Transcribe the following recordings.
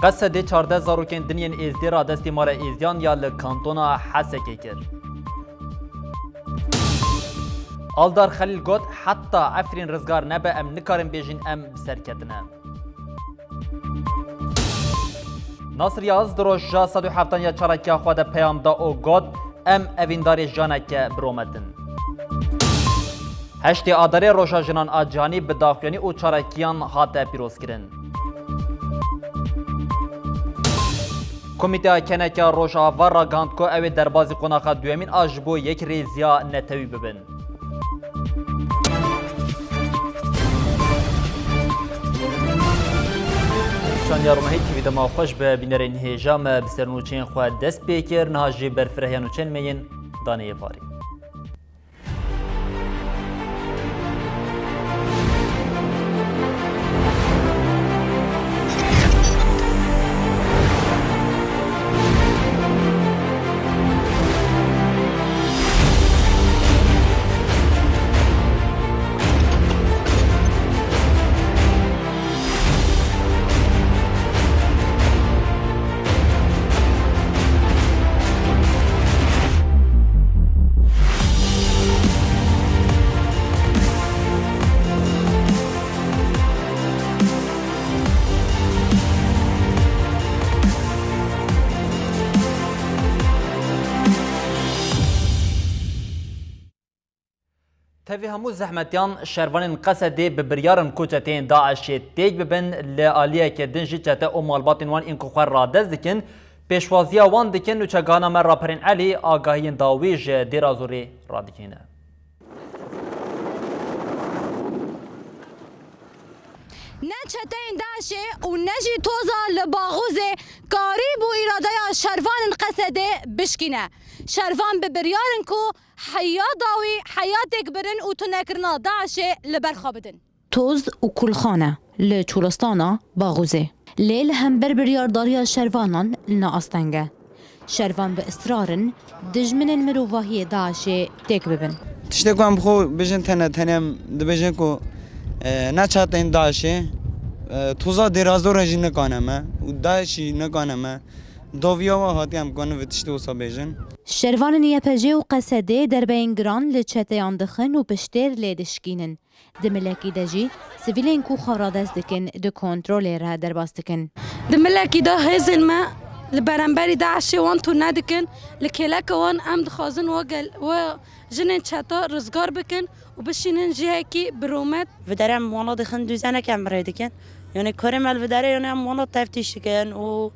قصد 14 زاروکین دنین ازدی را دستی مال ازدیان یا لکانتونا حسکی کرد. آلدار خلیل گوت حتی افرین رزگار نبه ام نکارن بیجین ام سرکتنه. ناصر یاز دروش جا 107 یا چارکی خود پیام دا او گوت ام اوینداری جانک برومدن. هشتی آداره روشا جنان آجانی به داخلانی او چارکیان هاته پیروز کرن. کمیته کنک روشا و را گاند که اوی دربازی قناقا دویمین آجبو یک ریزیا نتوی ببن. شانیا رومهی که ویدما خوش به بینرین هیجام بسرنوچین خود دست بیکر نهاجی برفرهیانوچین مین دانه پاری. تفی همو زحمتیان شروان قصدی به بریارن کوچتین داعش تیگ ببن لعالیه که دنجی چته او مالباتین وان این کخور را دست دکن پیشوازی وان دکن و چگانا من راپرین علی آگاهی داویج دیرازوری را دکینه. نه چتین داشه و نجی توزا لباغوزه قریب و ایراده شروان قصده بشکینه. شروان به بریارن کو حیا داوی حیاتک برن و تو نکرنا داعشه لبرخا بدن. توز و کلخانه لچولستانا باغوزه. لیل هم بریارداری شروانان لنا استنگه. شروان به اصرارن دجمن مروواهی داعشه تک ببن. تشتكو عم بخو بيجن تنم دبيجن كو نچاتين داعشه توزا درازو رجي نكانما و داعشي نكانما دوویا و هاتی هم کنه و تشتی وسا بیجن. شروان نیپجه و قصده در بین گران لچته دخن و پشتر لیدشکینن. دملکی دجی سویلین کو خارادست دکن دو کنترول را در باست دکن. دملکی دا هزل ما لبرانبری داعشه وان تو ندکن لکلک وان ام دخوازن و جنن چتا رزگار بکن و بشینن جهه کی برومت. و درم وانا دخن دوزنه کم رای دکن. یعنی کارم الوداره یعنی هم وانا تفتیش دکن و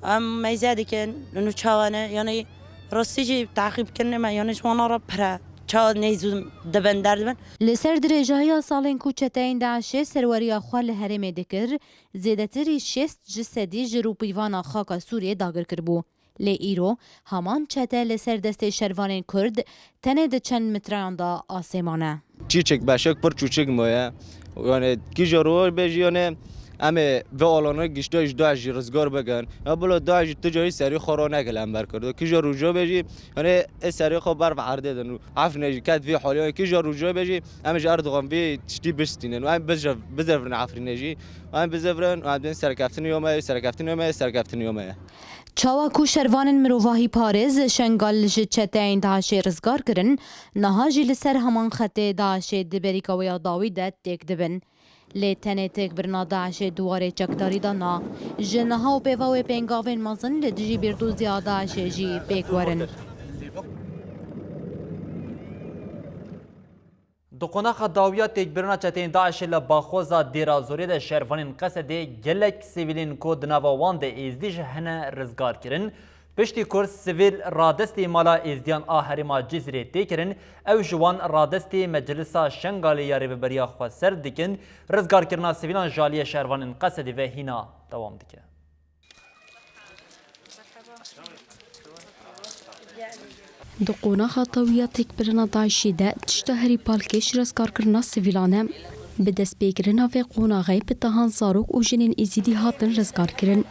ام میزدی که نوچوانه یعنی راستی تعقیب کنه ما یعنی شما را پره چه نیزو دبن دردن. لسر درجه سالن کوچتین داعش سروری خال هرم دکر زیادتری 6 جسدی جروبیوان خاک سوریه داگر کربو. لی ایرو همان چته لسر دست شروان کرد تنه ده چند متران دا آسمانه. چیچک باشک پر چوچک مایه یعنی کی جرور بیشی یعنی امه و آلانه گشتاش داعش رزگار بگن یا بلا داعش تجاری سری خورانه کلام برکرده کی جا رجوع بجی یعنی سری خبر وعرده دنو عفن نجیکت وی حالی کی جا رجوع بجی امش اردوغان وی تشتی بستینن و ام بزرفن عفن نجی و ام بزرفن و ام سرکفتن یومه چاوا کو شروان مروواهی پارز شنگال چتین داعش رزگار کرن نهاجی لسر همان خط داعش دبریکا و یا داویدت تک دبن لی تنه تک برنا داعش دواره چکداری دانا جنها و پیواو پینگاوین مزن لدجی بیردوزی داعش جی پیکورن. دقناخ داویات تک برنا چتین داعش لباخوزا دیرازوری ده شروانین قصده گلک سیویلین کود نواوان ده ازدیج هنه رزگار کرن پشتی کورس سیویل رادستی مالا ازدیان آهریما جزیره تیکرن او جوان رادستی مجلسا شنگالی یاری و بریا خواه سر دکن رزگار کرنا سیویلان جالی شروانین قصده و هینا دوام دکن. دقونا خطوياتك برنا داعشي دا تشتهري بالكش رزقار كرنا سيفيلانه بدست بيكرنا في قونا غيب التهان زاروك وجنين إزيدي هاتن رزقار كرن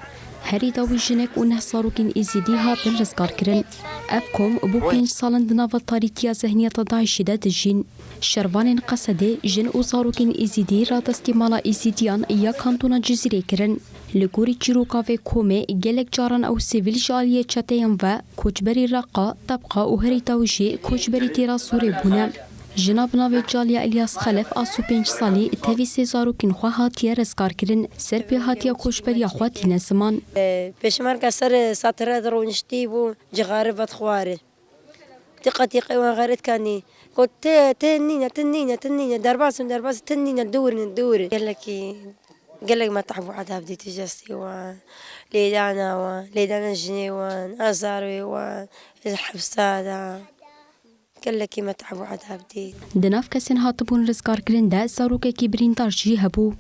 هری داوی جنک و نه ساروکین ازیدی هاتن رزگار کرن. افکم بو 5 سالن دناو تاریتیا ذهنیت داعشی ده دجین. شروان قصده جن و ساروکین ازیدی را دستی مالا ازیدیان یا کانتونا جزیره کرن. لگوری چیروکاوی کومه گلک جاران او سیویل جالیه چتیم و کوچبری رقا طبقه و هری توجی کوچبری تیرا سوری بونه. جناب ناوی جالیا الیاس خلف آسو 5 سالی تاوی سیزاروکین خواه هاتیه رزگار کرن سر پی هاتیه کوچبری خواه تینه زمان. پیشمر کسر ساتره درونشتی بو جغاربت خواره. تقتي وغيرت كاني قلت تنينة درباس تنينة دوري قال لك ما تعبوا عذاب دي تجسي ليدانا الجنيوان أزاروي والحبسادة قال لك ما تعبوا عذاب دي دناف كسن هاتبون رزقار كرندا زاروك كبرين تارجي هبو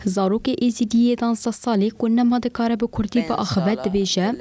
زاروك إيزيدية دان سالي كنا ما دكاره بكردي بأخوات دبيجة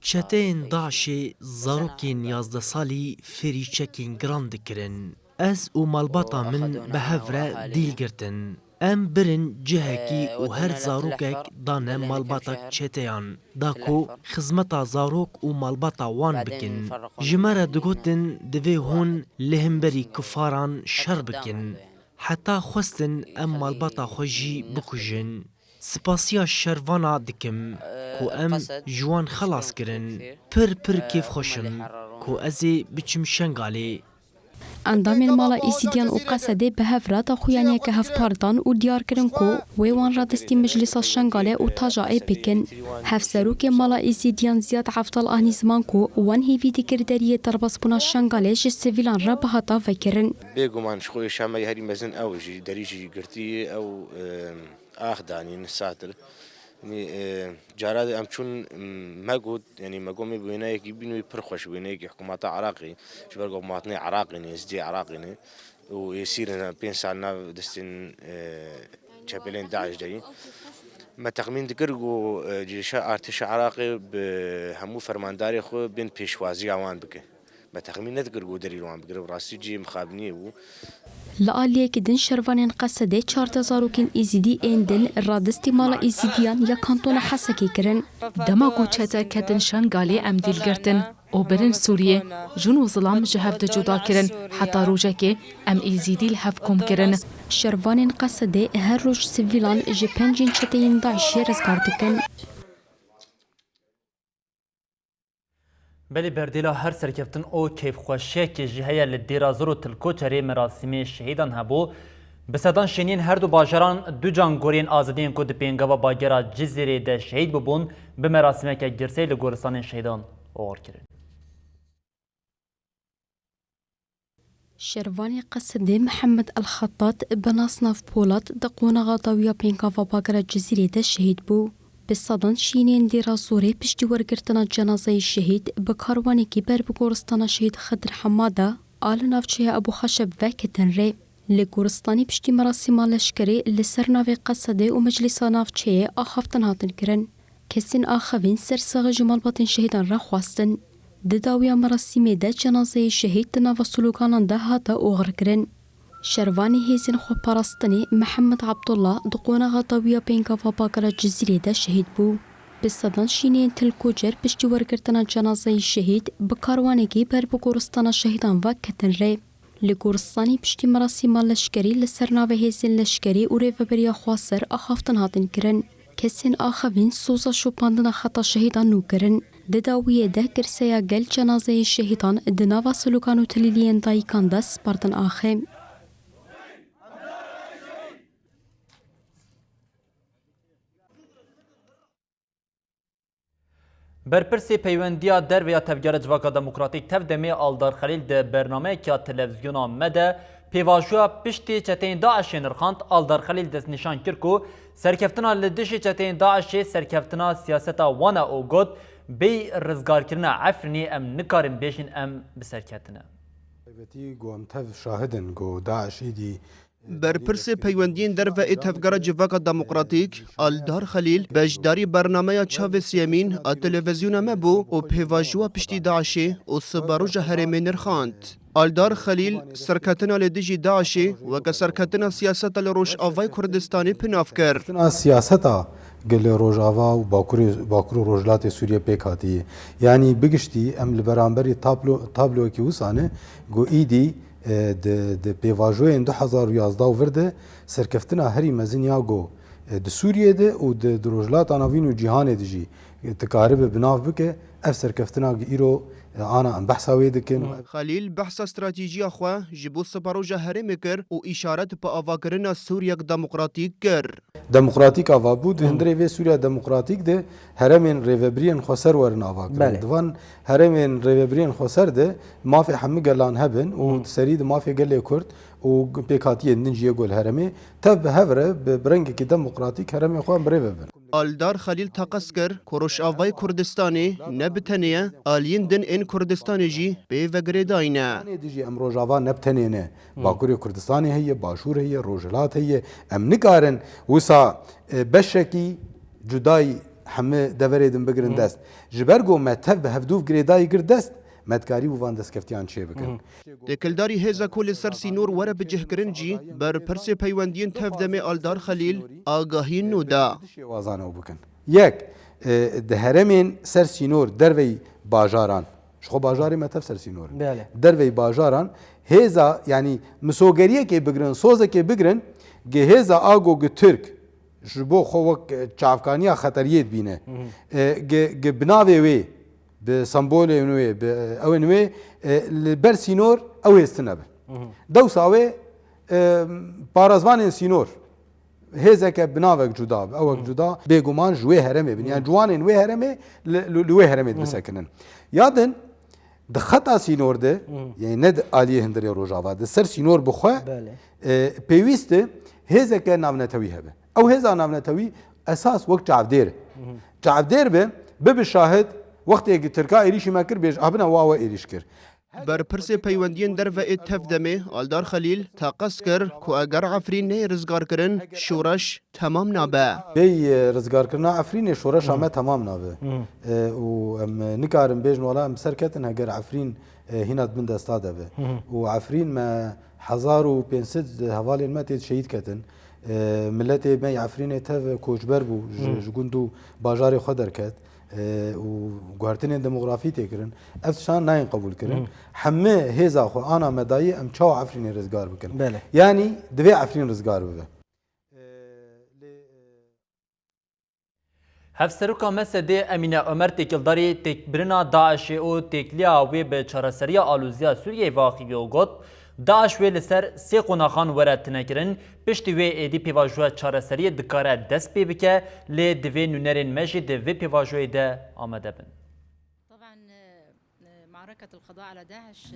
چتین داعشی زاروکین 11 سالی فری چکین گران دکرن. از او مالباتا من به هفره دیل گرتن. ام برن جهکی و هر زاروکک دانه مالباتا چتیان. داکو خزمتا زاروک و مالباتا وان بکن. جمره دگوتن دوی هون لهمبری کفاران شر بکن. حتی خواستن ام مالباتا خوشی بکجن. سپاسیا شروانا دکم کو ام جوان خلاص کرن پر کیف خوشم کو ازی بچم شنگالی اندامین مالا ایسیدیان و قصده به هفرات خویانیه که هف پاردان و دیار کرن کو ویوان را دستی مجلس شنگاله و تاجائه بکن هف سروک مالا ایسیدیان زیاد حفتال آنی زمان کو وان هیوی دیکردریه درباس بنا شنگاله جه سویلان را بهاتا وکرن بيقو ما نشخوي شامي هاري مزن أوجي دريجي قرتي أو آخداني نساتر يعني جاراد أم شون ماجود يعني ماجومي بينايك يبينو يبرخش بينايك حكومات عراقي شبرقوا مواطني عراقي نسدي عراقي ويصير بين سالنا دستين شابلين داعش جاي ما تخمين دكرجو جيش ارتش عراقي بهمو فرمانداري خو بين بيشوازي عوان بك ما تخمين ندكرجو دري عوان بك راسي جي مخابني و لآلیه که دن شروانین قصده 4000 ایزیدی ایندن رادستی مالا ایزیدیان یا کانتون حسکی کرن. دماغو چتا کدن شنگالی ام دیل گرتن او برن سوریه جون و ظلام جهف ده جدا کرن حتی روژه که ام ایزیدی لحف کم کرن. شروانین قصده هر روش سویلان جه 5 چتین داعشی رزگار دکن. بلی بردیلا هر سرکفتن او کیف خوشه که جهه لدیرا زور و تلکوچری مراسمی شهیدان هبو بسدان شنین هر دو باجران دو جانگورین آزادین کود پینگاوا باگرا جزیره ده شهید ببون به مراسمه که گرسه لگورستان شهیدان اوار کرن. شروانی قصده محمد الخطاط بناصناف پولاد دقونا غاطاویا پینگاوا باگرا جزیره ده شهید بو. بسادان شینین دیرا زوری پشتی ورگرتنا جنازه شهید بکاروانی کی بر بگورستان شهید خضر حماده آل نافچه ابو خشب و کتن ری لگورستانی پشتی مراسم لشکری لسر ناوی قصده و مجلس نافچه آخافتن هاتن کرن کسین آخوین سرساغ جمال باطن شهیدان را خواستن دداویا مراسم ده جنازه شهید ناو سلوکانان ده هاتا اوغر کرن شروانی هیزین خو پاراستنی محمد عبدالله دقونا غطاویا پینگاوا باگرا جزیره ده شهید بو. بسادان شینین تلکوجر پشتی ورگرتنا جنازه شهید بکاروانگی بر بگورستان شهیدان و کتن ری. لگورستانی پشتی مراسم لشکری لسرناوه هیزین لشکری و ریوبریا خواسر آخافتن هاتن کرن. کسین آخوین سوزا شوپاندن خطا شهیدان نو کرن. دداویه ده کرسیا گل جنازه شهیدان دناوا سلوکانو تلیلین دایکان ده سپاردن آخیم. برپرسی پیوندیا در و یا تفجار جواکا دموکراتیک تف دمی آلدار خلیل ده برنامه که تلویزیونا مده پیواجویا پشتی چتین داعش نرخاند آلدار خلیل دست نشان کرکو سرکفتنا لدشی چتین داعش سرکفتنا سیاستا وانا او گود بی رزگار کرنا عفرنی ام نکارم بیشن ام بسرکتنا شاهدن گو داعش ایدی برپرس پیوندین در و اتفاقات جواکا دموکراتیک آلدار خلیل بجداری برنامه چاوس یمین تلویزیون مبو و پیواجوا پشتی داعشی و سباروج هرمی نرخاند. آلدار خلیل سرکتنا لدیجی داعشی و که سرکتنا سیاست لروش آوای کردستانی پناف کرد. سیاستا گل روجاوا و باکرو روجلات سوریه پیکاتی یعنی بگشتی ام لبرانبری تابلو کی وسانه گو ایدی د پیواژوین 2011 ورده سرکفتنا هری مزنیا گو د سوریه ده او د روجلات اناوین و جهان دجی تقارب بناف بکه اف سرکفتنا ایرو انا ام بحثاوی دکن خلیل بحث استراتیجی خو جبو سپاروجا هرم کر او اشارت په اواکرنا سوریه دموکراتیک کر دموکراتیک آوا بود هندره و سوریه دموکراتیک ده هرمین ریوبرین خسر ورن آوا کرد دوان هرمین ریوبرین خسر ده مافی همه گلان هبن و سرید مافی گلی کرد و پیکاتی ننجیه گل هرمی تب هفره برنگ که دموکراتیک هرمی خواه بریوبن آلدار خلیل تقص کر کروش آوای کردستانی نبتنیه آلین دن این کردستانی جی به وگره داینه دیجی ام روجاوا نبتنینه باکوری کردستانی هی باشور هی روجلات هی ام نکارن وسا بشکی جدای همه دوریدن بگرن دست جبرگو متف به هفدوف گریدای گر دست مدکاری و واندس کفتیان چه بکن دکلداری هزا کل سرسی نور وره بجه کرنجی بر پرس پیوندین تفدم آلدار خلیل آگاهی نودا وازانه بکن یک ده هرمین سرسی نور دروی باجاران شخو باجاری متف سرسی نور دروی باجاران هزا یعنی مسوگریه که بگرن سوزه که بگرن گه هزا آگو گه ترک جبو خوک چافکانیا خطریت بینه گه بناوی وی به سمبول نوی به او نوی بر سینور او استنبه دو ساوی پارازوان سینور هزا که بناوک جدا او جدا بگمان جوی هرمه بین یعنی جوان نوی هرمه لوی هرمه بسکنن یادن د خطا سینور ده یعنی ند عالیه هندری روجاوا ده سر سینور بخوا پیوست هزا که نامنتوی هبه او هزا نامنتوی اساس وقت چعبدیر به شاهد وقتی که ترکا ایریشی مکر بیش آبنا واوا ایریش کر بر پرس پیوندین در و اتفدمه آلدار خلیل تاقص کر که اگر عفرین نه رزگار کرن شورش تمام نابه بی رزگار کرنا عفرین شورش همه تمام نابه و نکارم بیش نوالا ام سرکتن اگر عفرین هینات من دستا به و عفرین ما 1500 حوالین ما تید شهید کتن ملت ما عفرین تف کوچبر بو جگوندو باجار خود درکت و گوهرتنین دموغرافی تکرن افتشان ناین قبول کرن همه هزا خو آنا مدایی ام چاو عفرین رزگار بکن یعنی دوی عفرین رزگار بده هفسروکا مسده امینه عمر تکلداری تکبرنا داعش او تکلیا وی به چارەسەریya آلوزیا سوریه واقعی و گوت داعش وی لسر سی قوناخان وره تنکرن پشتی وی ایدی پیواجوه چارەسەری دکاره دست پی بکه لی دوی نونرین مجی دوی پیواجوه ده آمده بن.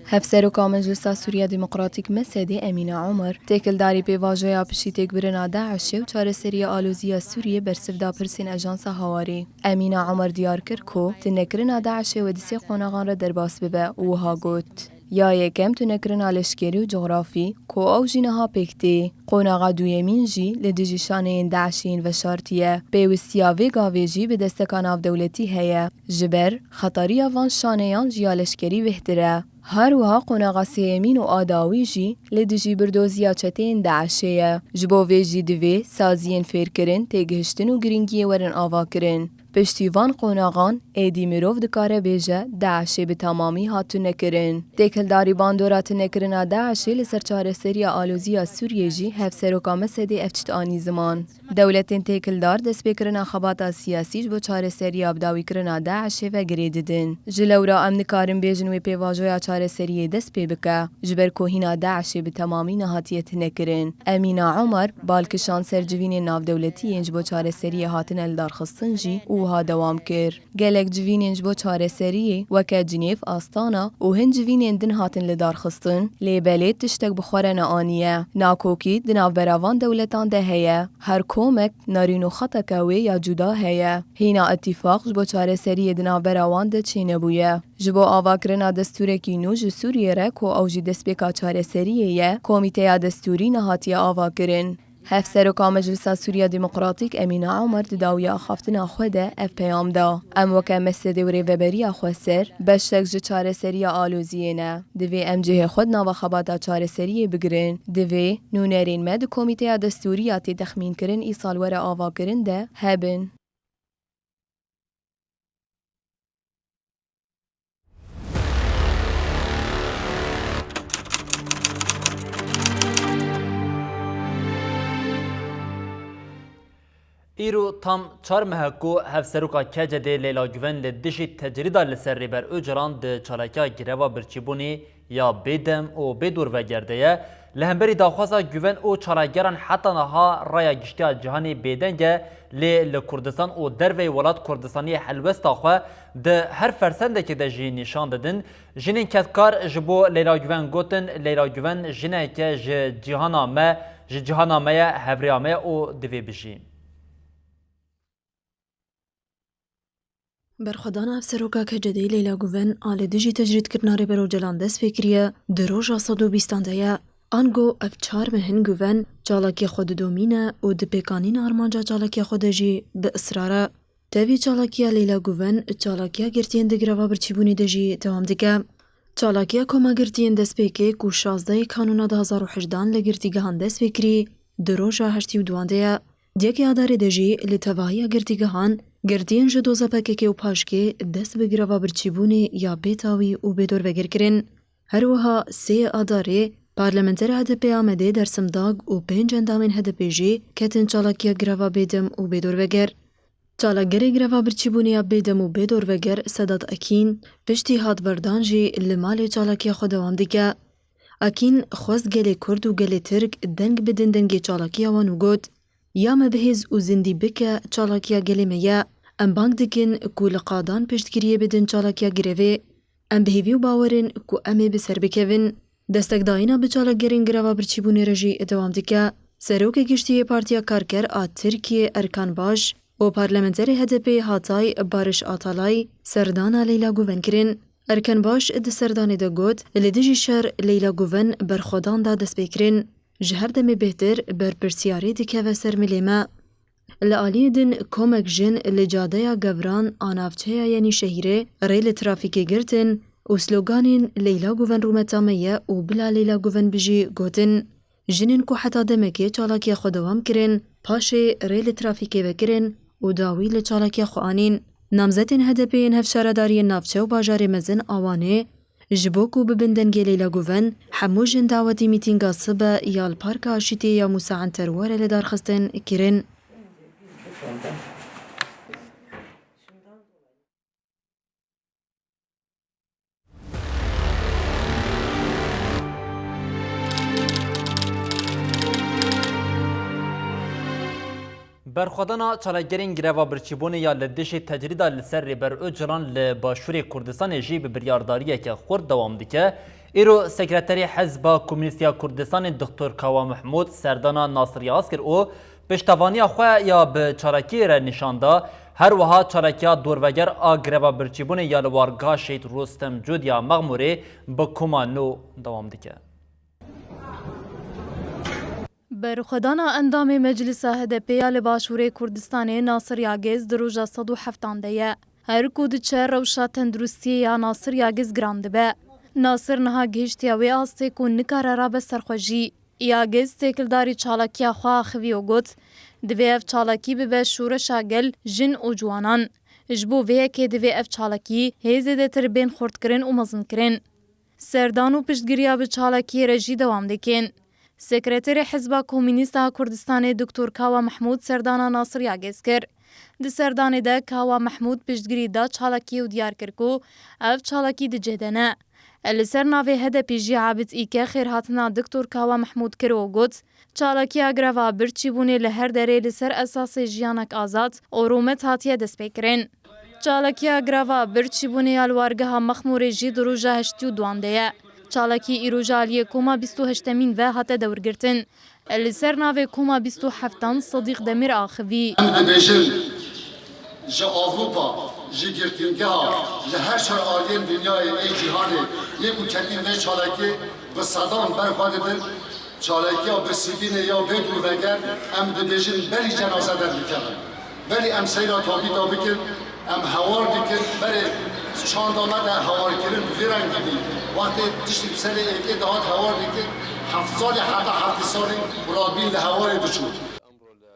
هفسروکا مجلس سوریه دموکراتیک مسده امینه عمر تکلداری پیواجوه پشتی تکبرنا داعش و چارەسەری آلوزیا سوریه برسف دا پرسین اجانس هواری امینه عمر دیار کر کو تنکرنا داعش و دسی قوناغان را درباس ببه و ها گوت یا یکم تنکرنا لشکری و جغرافی کو او جینها پکتی قوناغا دویمین جی لدیجی شانه داعشین و شارتیه پیوستیا و گاویجی به دستکان آف دولتی هیه جبر خطری آوان شانهیان جیا لشکری وحتره هر وها قوناغا سیمین و آداوی جی لدیجی بردوزیا چتین داعشیه جبو ویجی دوی سازین فیر کرن تیگهشتن و گرینگی ورن آوا کرن پشتیوان قوناغان ایدی مروف دکاره بیجه داعشی به تمامی هاتو نکرن. تکلداری باندورات نکرنا داعشی لسر چارەسەری آلوزیا سوریه جی هفسروکا مسده افچت آنی زمان. دولتین تکلدار دست بکرنا خباتا سیاسی جبو چارەسەری ابداوی کرنا داعشی و گریددن. جلورا ام نکارن بیجن و پیواجویا چارەسەری دست پی بکه. جبر کوهینا داعشی به تمامی نهاتیت نکرن. امینه عمر بالکشان سرجوین ناو دولتی انج بو چارەسەری هاتن الدار خستن جی وها دوام کر. گلک جوینینج بو چارەسەری وکه جنیف آستانا و هن جوینین دن هاتن لدار خستن لیبلیت تشتک بخورن آنیه. ناکوکی دناو براوان دولتان ده هیه. هر کومک نارینو خطا کوی یا جدا هیه. هینا اتفاق جبو چارەسەری دناو براوان ده چینه بویه. جبو آوا کرنا دستور کی نو ج سوریه را کو اوجی دست بکا چارەسەریه کمیته دستوری نهاتی آوا کرن. هفسروکا مجلس سوریه دموکراتیک امینه عمر داویا خافتنا خوده اف پیام دا ام وکه مسده و ریوبری خوسر بشتک ج چارەسەری آلوزیه نه دوی ام جه خود ناو خباتا چارەسەری بگرن دوی نونرین مد کمیته دستوریاتی تخمین کرن ایسال وره آوا کرن ده هبن. ایرو tam çar meheku hevseruka kece de Leyla Güven li dişî tecrîda li ser rêber Öcalan di çalaka gireva birçîbûnê ya bêdem û bêdûr vegerde ye li hemberî daxwaza Güven û çalageran heta niha raya giştiya cihanê bêdenge lê li Kurdistan û dervey welat Kurdistaniyê helwesta xwe di her fersendekê de jî nîşan didin. Jinên ketkar ji bo Leyla Güven gotin Leyla Güven jineke ji cihana me ye hevreya me û divê bijî. برخدان افسروکا کجدی لیلا گوون آل دژی تجرید کرنا ری برو جلان دست فکریه دروژا 120 آنگو اف 4 مهن گوون چالاکی خود دومینه و دپیکانین آرمانجا چالاکی خود جی به اصراره دوی چالاکی لیلا گوون چالاکی گرتین دگروا برچیبونی دژی دوام دیگه چالاکی کما گرتین دست پیکی کو 16 کانونا 2018 لگرتیگهان دست فکری دروژا 82 دیگه اداره دژی لتواهی گرتیگهان گردین جدوزا پککی و پاشکی دست به گروا برچیبونی یا بیتاوی و بدور وگر کرن. هر وها سی آداره پارلمنتر هدپی آمده در سمداگ و 5 اندامین هدپی جی کتن چالاکیا گروا بیدم و بدور وگر. چالاگری گروا برچیبونی یا بیدم و بدور وگر صداد اکین پشتی هاد بردان جی لمال چالاکیا خودوام دیگه. اکین خواست گلی کرد و گلی ترک دنگ بدن دنگی چالاکیا وانو گود. یا مبهز و زندی بکه چالاکیا گلیمه یا ام بانک دکن کو لقادان پشتگیریه بدن چالاکیا گروه ام بهیوی و باورن کو امه بسر بکوین دستک داینا به چالاگرین گروا برچیبونی رژی ادوام دکه سروک گشتی پارتیا کارکر آ ترکیه ارکان باش و پارلمنتر هدپی هاتای بارش آتالای سردانا لیلا گوون کرن ارکان باش اد سردان دا گود لدیجی شر لیلا گوون برخودان دا دست بکرن جهر دمی بهتر بر پرسیاری دیکه و سرملیمه. لعالی دن کمک جن لجاده یا گوران آنافچه یعنی شهیره ریل ترافیکی گرتن و سلوگانین لیلا گوون رومتامه و بلا لیلا گوون بجی گوتن. جنین کو حتا دمکی چالاکی خودوام کرن پاشه ریل ترافیکی بکرن و داوی لچالاکی خوانین. نامزتین هدپین هفشارداری نافچه و باجار مزن آوانه جبوکو ببندن لیلا گوون همو جن دعوتی میتینگا صبح یا الپارک آشیتی یا موسعن تروار لدار خستن کرن. برخودانا چالاگرین گروا برچیبونی یا لدیش تجریدا لسر ریبر اوجلان لباشوری کردستان جی به بریارداریه که خورد دوام دیکه ایرو سکرتری حزب کمونیستیا کردستان دکتر کاوا محمود سردانا ناصری آسکر او پشتوانی خواه یا به چالاکی را نشانده هر وها چالاکیا دوروگر آگروا برچیبونی یا لوارگاه شید رستم جود یا مغموری به کمانو دوام دیکه برخدانا اندام مجلس هدپی لباشوری کردستان ناصر یاگز دروجا 170 هر کود چه روشا تندرستی یا ناصر یاگز گرانده به ناصر نها گهشتی وی آسته که نکار را به سرخوشی یاگز تکلداری چالاکی خواه خوی و گوت دوی اف چالاکی به شورش آگل جن و جوانان جبو وی که دوی اف چالاکی هیزه ده تر بین خورد کرن و مزن کرن سردانو پشتگیریا به چالاکی رجی دوام دکن سکرتری حزب کمونیستا کردستان دکتر کاوا محمود سردانا ناصر یاگز کر. د سردان ده کاوا محمود پشتگیری دا چالاکی و دیار کرکو اف چالاکی ده جهدنه. لسر ناوی هدپی جی عابد ایکه خیر هاتنا دکتر کاوا محمود کرو گوت چالاکی اگروا برچی بونه لهر دره لسر اساس جیانک آزاد و رومت هاتیه دست بکرین. چالاکی اگروا برچی بونه یالوارگه ها مخمور جی دروجه هشتیو دوانده چالاکی ایروژالیه کوما 28 مین و هاته دورگرتن. لسر ناوی کوما 27 صدیق دمیر آخوی. جا آوروپا، جا گرتینگاه، جا هر شهر آلیم دنیای ای جهانه یک کوچکی و چالاکی به صدام برخواد دل چالاکی یا به سیبین یا به دورگر ام دبیجن بلی جنازه در بکنن بلی ام سیرا تابیتا بکن ام هوار بکن بلی چاندانه در هوار کرن ویرنگی بی وقتی تشتی بسر ایکی دهات هوار بکن 7 سالی حتی 7 سالی مرابین لهوار دچود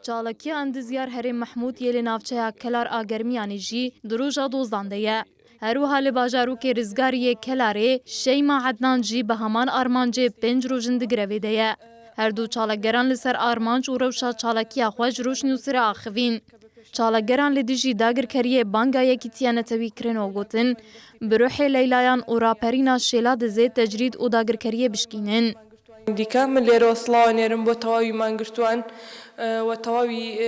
چالاکی اندزیار هرم محمود یلی نافچه کلار آگرمیانی جی دروجا دوزدانده یه. هر وها لباجارو که رزگاری کلاره شیما عدنان جی به همان آرمانجه 5 روزن دگرویده یه. هر دو چالکگران لسر آرمانج و روشا چالکی اخواج روش نوسر آخوین. چالکگران لدیجی داگر کریه بانگا یکی تیانتوی کرن و گوتن بروح لیلایان و راپرینا شیلا دزه تجرید و داگر کریه بشکینن. دیکه من لیره اصلاح نیرم با تواوی منگرتوان و تواوی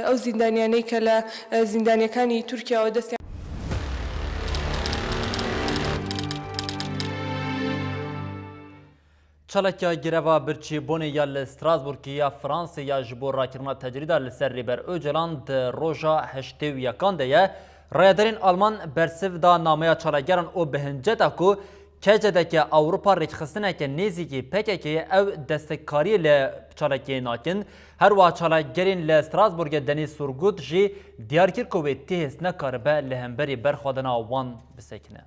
او زندانیانی که لزندانیکانی ترکیه و دست چالکیا گروا برچی بونه یا لستراسبورگ یا فرانسه یا جبور راکرنا تجریدا لسر ریبر اوجلان ده روژا هشتو یکان ده رایدارین آلمان برسف دا نامه چالکگران او بهنجتا کو کجده که اوروپا ریخستنه که نیزی که پکه که او دستکاری لچالکی ناکن هر وا چالکگرین لستراسبورگ دنی سورگود جی دیار کر کوی تیهست نکاربه لهمبری برخوادنا وان بسکنه.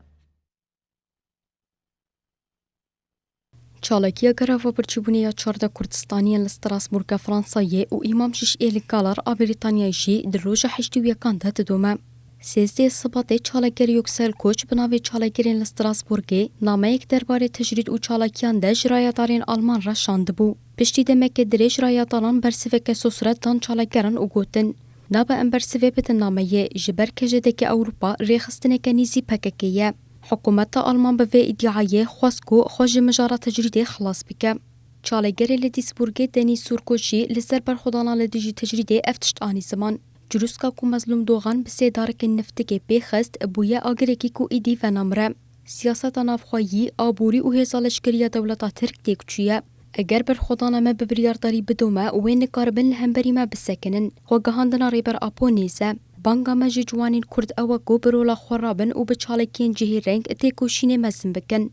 چالکیه گرافا برچبونی یا 14 کردستانیان لستراسبورگ فرانسایه و امام شش ایلکالار آبریتانیایشی در روژ هشتو یکان ده دومه. 13 سبات چالکگر یکسل کوچ بناوی چالکگرین لستراسبورگ نامه یک درباره تجرید و چالکیان ده جرایدارین آلمان را شانده بو. پشتی دمک دره جرایداران برسفک سوسرت دان چالکگران و گوتن. نابا ام برسفه بتن نامه جبر کجده که اوروپا ریخستنه که نیزی پککیه. حکومت آلمان به وی ادعای خواسکو خوش مجارا تجرید خلاص بکه. چالکگر لدیسبورگ دنی سورکوشی لسر برخودانا لدیجی تجرید افتشت آنی زمان. جروسکا کو مظلوم دوغان به سیدارک نفت که بخست بویا آگرکی کو ایدی و نمره. سیاست نافخوایی آبوری و هزالشکریه دولتا ترک دیکچیه. اگر برخودانا ما ببریارداری بدومه و نکاربن لهمبری ما بسکنن خوگهاندنا ریبر آپو نیزه. بانگا مجی جوانین کرد او گو برولا خورابن و به چالکین جهی رنگ تیکوشین مزن بکن.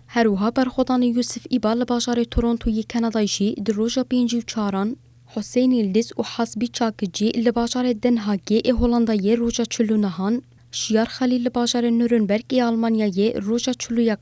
هروها برخودان یوسف ایبا لباجار تورنتوی کانادایشی در روژا 54 حسین الدز و حسبی چاکجی لباجار دنهاگی هولندایی روژا 49 شیار خلیل لباجار نورنبرگ آلمانیایی روژا 41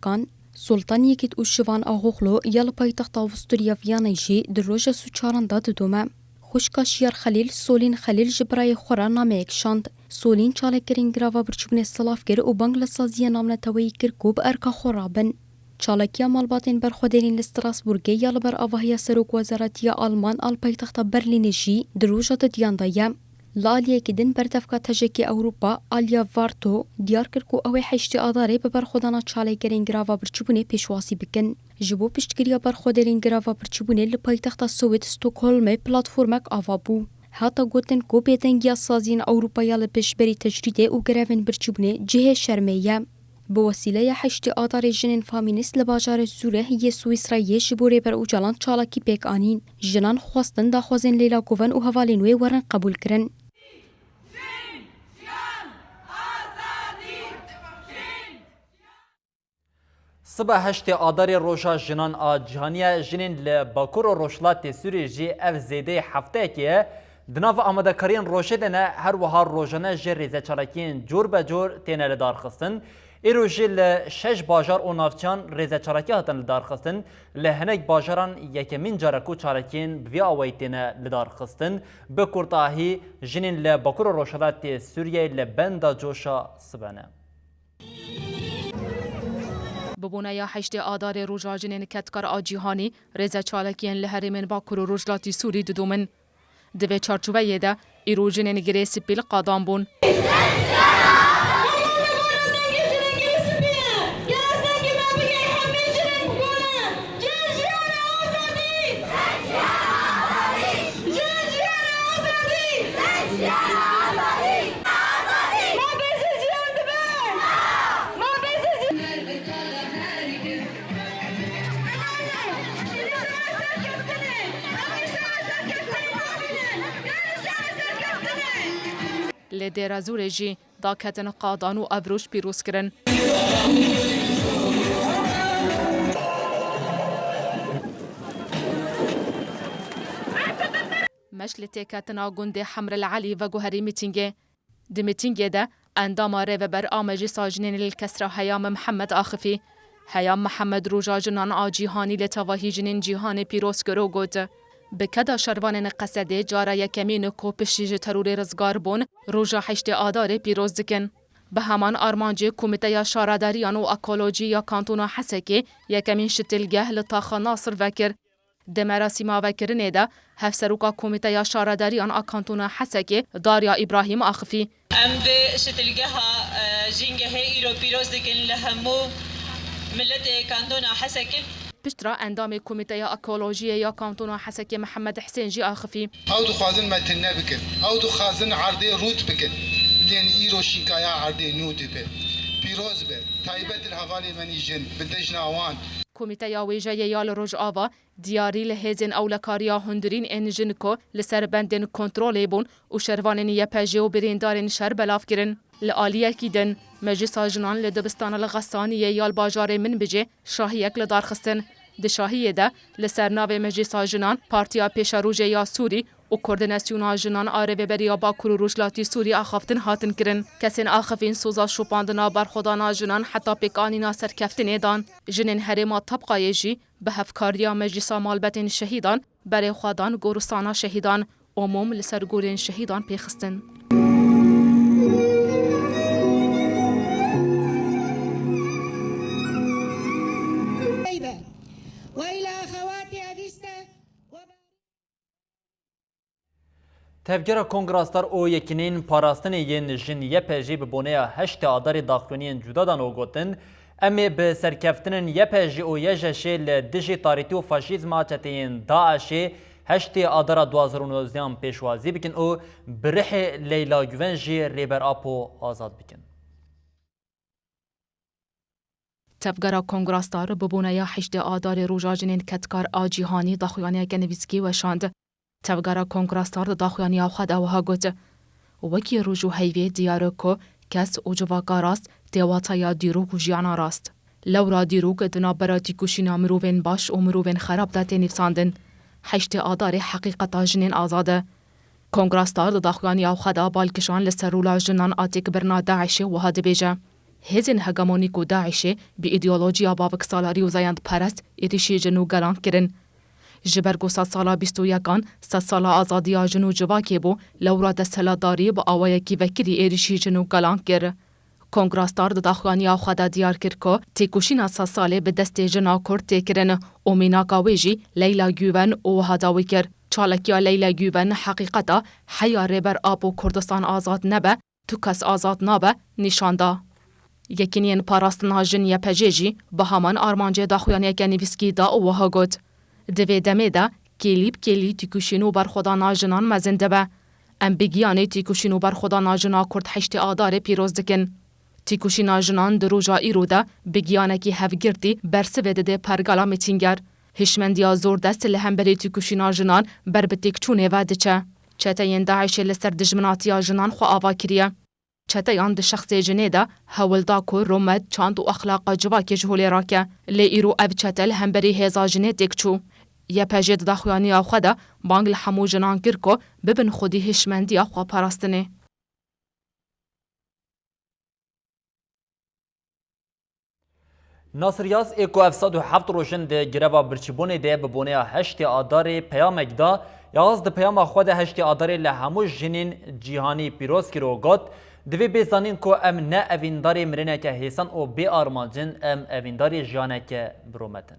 سلطان یکیت و شوان آغوغلو یال پایتخت آوستوریا ویانایشی در روژا 34 داد دومه. خوشکا شیار خلیل سولین خلیل جبرای خورا نامه اکشاند. سولین چالکگرین گراوا برچبون سلافگر و بانگل سازی نامنه توی کرکوب ارکا خورابن. چالکیا مالباتین برخودرین لستراسبورگ یا لبر آواهی سروک وزارتی آلمان آل پایتخت برلینشی دروجات دیاندایم. لالیه که دن بردفکا تجکی اوروپا آلیا وارتو دیار کرکو اوی حشتی آداره ببرخودانا چالکگرین گراوا برچبونه پیشواسی بکن. جبو پشتگیریا برخودرین گراوا برچبونه لپایتخت سوید ستوکهلم پلاتفورمک آوابو. حتی گوتن کو بیدنگیا سازین اوروپا لپشبری تجریده و گراوین برچبونه جه شرمیه. به وسیله حشتی آدار جنین فامینیست لباجار زوره یه سویسرایی جبوره بر اوجالان چالاکی پیک آنین. جنان خواستن دا خوازن لیلا گوون و حوالینوی ورن قبول کرن. صبح هشت آدار روشا جنان آجهانیه جنین لباکور و روشلات سوری جی اف زیده هفته که دناو آمده کرین روشه دنه هر وها روشانه جی ریزه چالاکین جور به جور تینه لدار خستن. ایرو جی لشش باجار و نافچان ریزه چالاکی هاتن لدار خستن. لهنک باجاران یکمین جارکو چالاکین بوی آوی تینه لدار خستن. بکورتاهی جنین لباکور و روشلات سوریه لبندا جوشا سبانه. ببونه یا هشت آدار روژا جنین کتکار آجیهانی رزا چالکین لهرمن باکور و روژلاتی سوری ددومن. دوی چارچوبه یده ایرو جنین گره سپیل قادام بون. لدير زورجي داكتن قادان و ابروش پیروز کرن. مشل تيكاتنا گنده حمر العلي و گوهري ميتينگه. دي ميتينگه ده اندام ريو بر آمجي ساجنين للكسرة هيام محمد آخفي. هيام محمد روجا جنان آجيهاني لتواهي جنين جيهان پیروز کرو گود. بکدا شروان قصده جارا یکمین کو پشیج ترور رزگار بون روژا هشت آدار پیروز دکن. به همان آرمانجی کمیته یا شارداریان و اکولوژی یا کانتونا حسکی یکمین شتلگه لطاخ ناصر وکر. د مراسیما وکرنه ده هفسروکا کمیته شارداریان آکانتونا حسکی داریا ابراهیم آخفی ام ده شتلگها جنگه ایرو پیروز دکن لهمو ملت کانتونا حسکی پشترا اندام کمیته اکولوژی یا کانتونا حسکی محمد حسین جی آخفی او دو خازن متنه بکن او دو خازن عرضه روت بکن لین ایرو شینکایا عرضه نوتی به پیروز به تایبت الهوالی منی جن بدجن آوان کمیته یا ویژه یال روز آوا دیاری لهزین اولکاریا هندرین انجن کو لسر بندن کنترل بون و شروانین یپجه و بریندارین شر بلاف کرن لآلیه کیدن مجلس جنان لدبستان الغسانی یال باجار من بجه شاهیک لدار خستن د شاهیه ده لسر ناو مجلس جنان پارتیا پیشروج یا سوری و کوردیناسیون جنان آره بریا با کروروشلاتی سوری آخافتن هاتن کرن کسین آخفین سوزا شوپاندنا برخودانا جنان حتی پیکانینا سرکفتن دان جنین هرما طبقای جی به هفکاریا مجلسا مالبتین شهیدان برای خودان گورستانا شهیدان عموم لسر گورین شهیدان پیخستن تفجر کنگراستار او یکینین پاراستن ین جن یپجی به بونه هشت آدار داخلونین جدادان او گوتن امی به سرکفتن یپجی او یجشه لدجی تاریتی و فاشیزم چتین داعشی هشت آدار 2019 پیشوازی بکن او برح لیلا گونجی ریبر آپو آزاد بکن. تفجر کنگراستار به بونه هشت آدار روجاجنین کتکار آجیهانی داخلانی گنویسکی و شاند تفجر کنگراستار داخلانی آخد اوها گوت وکی روجو هیوی دیاره که کس اوجواگا راست دیواتا دیروک و جیانا راست لورا دیروک دنا براتی کشینا مروین باش و مروین خراب داتی نفساندن هشت آدار حقیقتا جنین آزاده کنگراستار داخلانی آخد بالکشان لسرولا جنان آتیک برنا داعش و هاد بیجه هزین هگمونیک و داعش بی ایدئولوژیا باوک سالاری و زیاند پرست ایتیشی جنو گلان کرن جبرگو 100 سالا 21 100 سالا آزادی جنو جواکی بو لورا دستهلاداری با آوای کی وکری ایریشی جنو گلان کر کنگراستار داخلانی آخدا دیار کر که تیکوشینا 100 ساله به دست جنا کرد تکرن و میناکاویجی لیلا گیون او هداوی کر چالکیا لیلا گیون حقیقتا حیا ریبر آبو کردستان آزاد نبه تو کس آزاد نبه نشانده یکینین پاراستنا جن یپجیجی با همان آرمانجه داخلانی کنیویسکی دا اوها گود دوی دمه دا کلی تیکوشینو بر خدا ناجنان مزنده به ام بگیانه تیکوشینو بر خدا ناجنا کرد هشت آدار پیروز دکن تیکوشی ناجنان دروجا ایرو دا بگیانه کی هفگردی برسوه ده پرگالا میتینگر هشمندیا زور دست لهمبری تیکوشی ناجنان بر بتیکچونه و دچه چتاین داعش لسر دجمناتی جنان خو آوا کریه چتایان د شخص جنه دا هول دا کو رومد چاند و اخلاق جواکی جهولی راکه لی ایرو اب چتل همبری هزا جنه تکچو یا پجید داخوانی آخدا بانگ لحمو جنان کرکو ببن خودی هشمندی آخوا پاراستنه. ناصریاز اکو افساد و هفت روشن ده گروا برچبونه ده ببونه هشت آدار پیامک دا یاز ده پیام خود هشت آدار لحمو جنین جیهانی پیروز کرو گد دوی بیزانین که ام نه اوینداری مرنه که حیسان و بی آرمانجن ام اوینداری جانه که برومتن.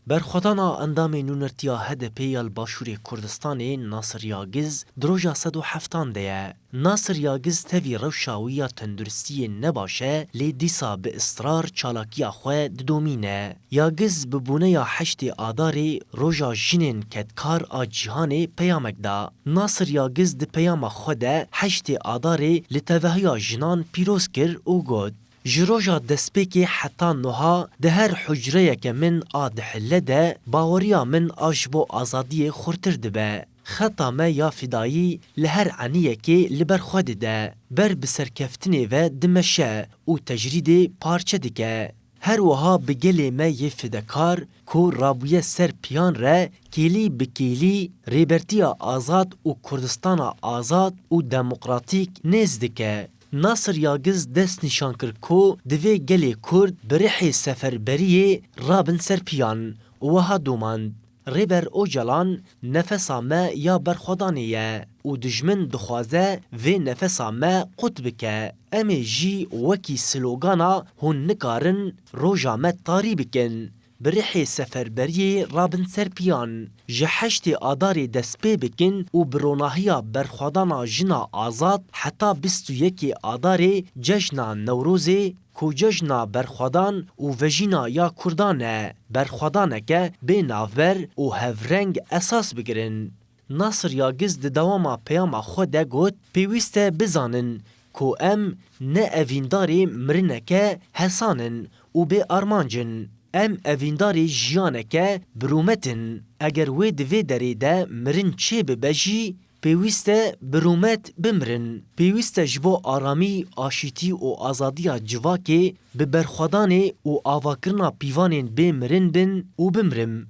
برخودانا اندام نونرتیا هدپی الباشور کردستان ناصر یاگز دروجا 107 ده ناصر یاگز توی روشاویا تندرستی نباشه لی دیسا به اصرار چالاکیا خواه دومینه یاگز ببونه یا هشت آداری روژا جنین کدکار آجیهان پیامک دا ناصر یاگز ده پیام خوده هشت آداری لتوهیا جنان پیروز کر او گود جروجا دسپیکی حتی نوها ده هر حجره که من آدحله ده باوریا من آجبو آزادی خورتر دبه خطا ما یا فدایی لهر عنیه که لبر خود ده بر بسرکفتنی و دمشه او تجرید پارچه دکه هر وها بگلی ما یه فدکار که رابویه سر پیان ره کلی بکلی ریبرتیا آزاد و کردستان آزاد و دموکراتیک نزدکه ناصر یاگز دست نشان کرد که دوی گلی کرد برحی سفربری رابن سرپیان وها دوماند ریبر او جلان نفسا ما یا برخودانیه و دجمن دخوازه و نفسا ما قط بکه امی جی وکی سلوگانا هون نکارن روژا ما تاری بکن برحی سفربری رابن سرپیان جهشت آداری دسپی بکن و بروناهیا برخوادانا جنا آزاد حتی 21 آداری جشنا نوروزی کو جشنا برخوادان و وجینا یا کردانه برخوادانه که به ناور و هفرنگ اساس بگرن. ناصر یاگز د دواما پیاما خود گوت پیوسته بزانن کو ام نه اوینداری مرنکه حسانن و به ارمانجن. ام اوینداری جیانکه برومتن اگر وی دوی دریده مرن چه ببجی پیوسته برومت بمرن پیوسته جبو آرامی آشیتی و آزادی جواکی به برخوادان و آواکرنا پیوانین بمرن بن و بمرم.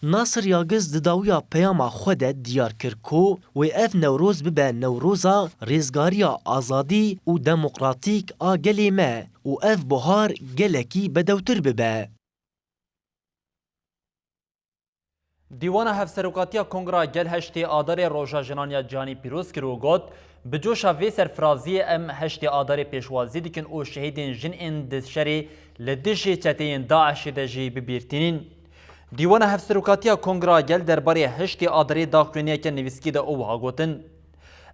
ناصر یاگز دداویا پیاما خود دیار کر کو و اف نوروز ببه نوروزا ریزگاریا آزادی و دموکراتیک آگلی ما و اف بهار گلکی بدوتر ببه. دیوان هفسروکاتیا کنگرا گل هشتی آدار روژا جنانیا جانی پیروز کرو گوت بجوشا وی سرفرازی ام هشتی آدار پیشوازی دیکن او شهیدین جن این دشری لدشی چتین داعش دجی ببیرتینین. دیوان هفسروکاتیا کنگرا گل درباره هشتی آداری داخلینیه که نویسکی ده او ها گوتن.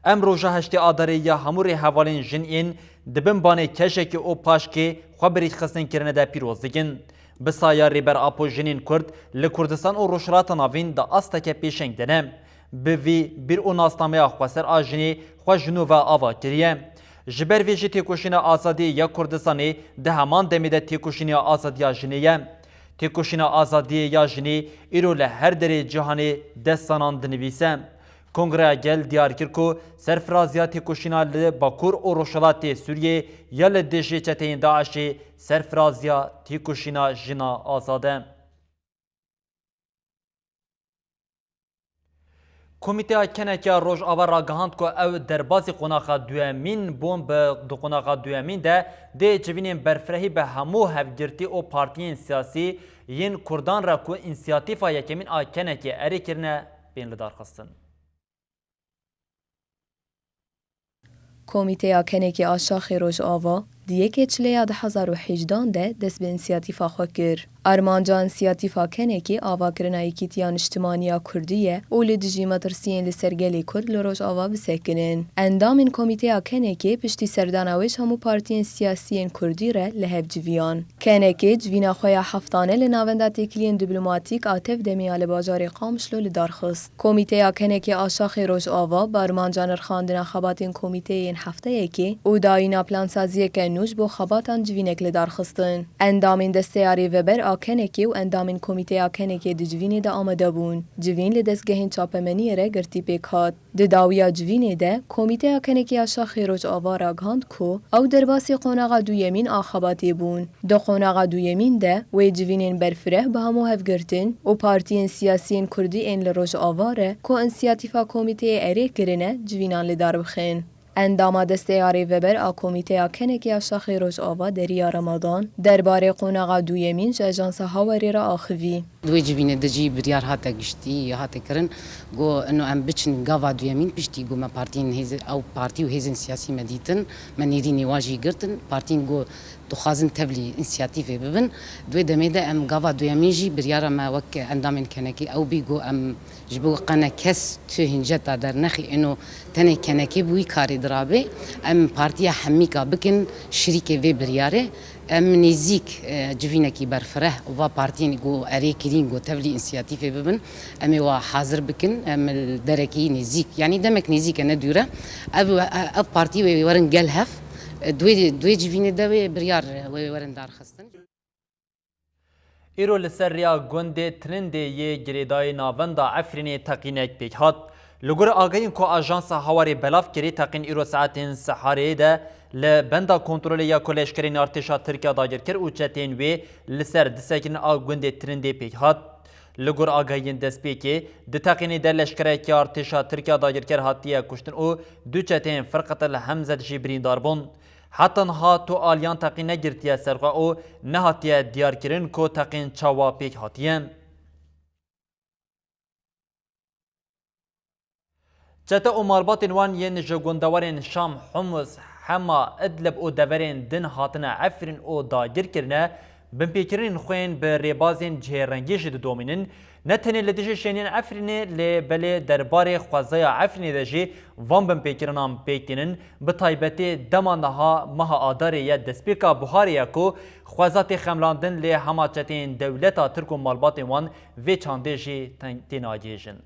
ام روژا هشتی آداری یا همور حوالین جن این دبن بانه کشه که او پاش که خبریت خستن کرنه ده پیروز دیکن. بسایا ریبر آپو جنین کرد لکردستان و روشرات ناوین دا آستا پیشنگ دنم بوی بیر او ناستامه خواسر آجنی خواه جنو و آوا کریه. جبر ویجی تیکوشین آزادی یا کردستانی ده همان دمیده تیکوشین آزادی آجنیه. تیکوشین آزادی یا جنی ایرو لهر دری جهانی دستانان دنویسه. کنگره گل دیار کرکو سرفرازیا تیکوشینا لباکور و روشلات سوریه یا لدجی چتین داعشی سرفرازیا تیکوشینا جنا آزاده. کمیته کنکیا روز آور را گهاند که او دربازی قناقا دوامین بوم به دو قناقا دوامین ده جوینین برفرهی به همو هفگرتی و پارتیین سیاسی ین کردان را که انسیاتیفا یکمین کنکی اری کرنه بین لدار خستن. کمیته کنکی آشاخ روز آوا دیگه که 2018 ده دست به انسیاتیفا خود کر. ارمانجا انسیاتیفا کنکی آوا کرنایی کیتیان اجتماعی کردیه اولی دجی مدرسیین لسرگلی کرد لروج آوا بسکنن. اندام این کمیته کنکی پشتی سردانویش همو پارتیین سیاسیین کردی ره لحب جویان. کنکی جوینا خویا هفتانه لناونده تکلین دیپلماتیک آتف دمیال بازار قامشلو لدارخست. کمیته کنکی آشاخ روز آوا با ارمانجا نرخاندن خباتین کمیته این هفته یکی او داینا پلان سازی که نوش بو خباتان جوینک لدارخستن. اندامین دستیاری وبر کنکی و اندامین کمیته کنکی دجوینی ده آمده بون. جوین لدستگهین چاپمنی ره گرتی پیکات. دداویا جوینی ده کمیته کنکی آشاخ روز آوا را گاند کو او درباسی قوناغا دویمین آخباتی بون. دو قوناغا دویمین ده و جوینین برفره به همو هفگرتن و پارتیین سیاسیین کردی این لروز آواره کو انسیاتیفا کمیته اری کرنه جوینان لدار بخین. اندام دستیاری وبر آ کمیته کنکی آشاخ روز آوا دریا رمضان درباره قوناغا دویمین جاجانس هاوری را آخوی. دوی جوین دجی بریار هاتا گشتی هاتا کرن گو انو ام بچن گاوا دویمین پشتی گو ما پارتین هیزن او پارتی و هیزن سیاسی مدیتن منیرینی واجی گرتن پارتین گو دخوازن تبلی انسیاتیفی ببن دوی دمیده ام گاوا دویمین جی بریار ما وک اندامین کنکی او بیگو ام جبو قنا کس تو هنجتا در نخی انو تنه کنکی بوی کاری درابه ام پارتیا حمیکا بکن شریک وی بریاره ام نزیک جوینکی برفره و پارتین گو اری کرین گو تبلی انسیاتیفی ببن ام و حاضر بکن ام درکی نزیک یعنی دمک نزیک ندوره او پارتی وی ورن گل هف دوی جوینه دوی بریار وی ورن دار خستن. ایرو لسر ریا گونده ترنده یه گریدای ناوندا عفرین تقینک پیک هات لگر آگاین کو آژانس هواری بلاف کری تقین ایرو ساعتین سحاره ده لبندا کنترل یا کلشکرین ارتشا ترکیه داگر کر او چتین وی لسر دسکن گونده ترنده پیک هات لگر آگاین دست پیکی ده تقینی ده لشکره که ارتشا ترکیه داگر کر هاتیه کشتن او دو چتین فرقت الحمزه جبرین داربون حتی نها تو آلیان تقین نگرتیه سرقا او نهاتیه دیار کرن کو تقین چاوا پیک هاتیه. چته او مالباتین وان ین جگوندوارین شام حمص حما ادلب او دورین دن هاتنه عفرین او داگیر کرنه بمپیکرین خوین به ریبازین جهرنگی جد دومینن نتنی لدیش شنین عفرینه لبله درباره خوازای عفرینه دجی وان بمپیکرنام پیکتینن به تایبتی دمانها مها آداره یا دسپیکا بخاریه کو خوازات خملاندن لی هماچتین دولتا ترک و مالباتین وان وی چانده جی تیناجیجن.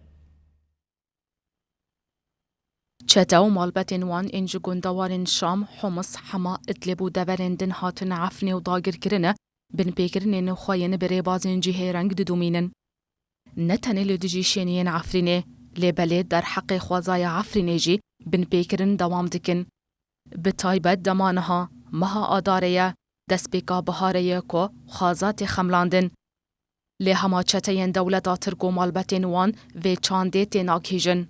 چتا و مالبتین وان انج گندوارن شام حمص حما ادلبو دورن دن هاتن عفنی و داگر کرنه بن پیکرنین خوین بری بازین جیه رنگ ددومینن. نتنی لدجی شینین عفرینه لبله در حق خوازای عفرینه جی بن پیکرن دوام دکن. به تایبت دمانها مها آداره دست بیکا بهاره کو خوازات خملاندن. لی هما چتین دولتا ترکو مالبتین وان و چانده تیناکیجن.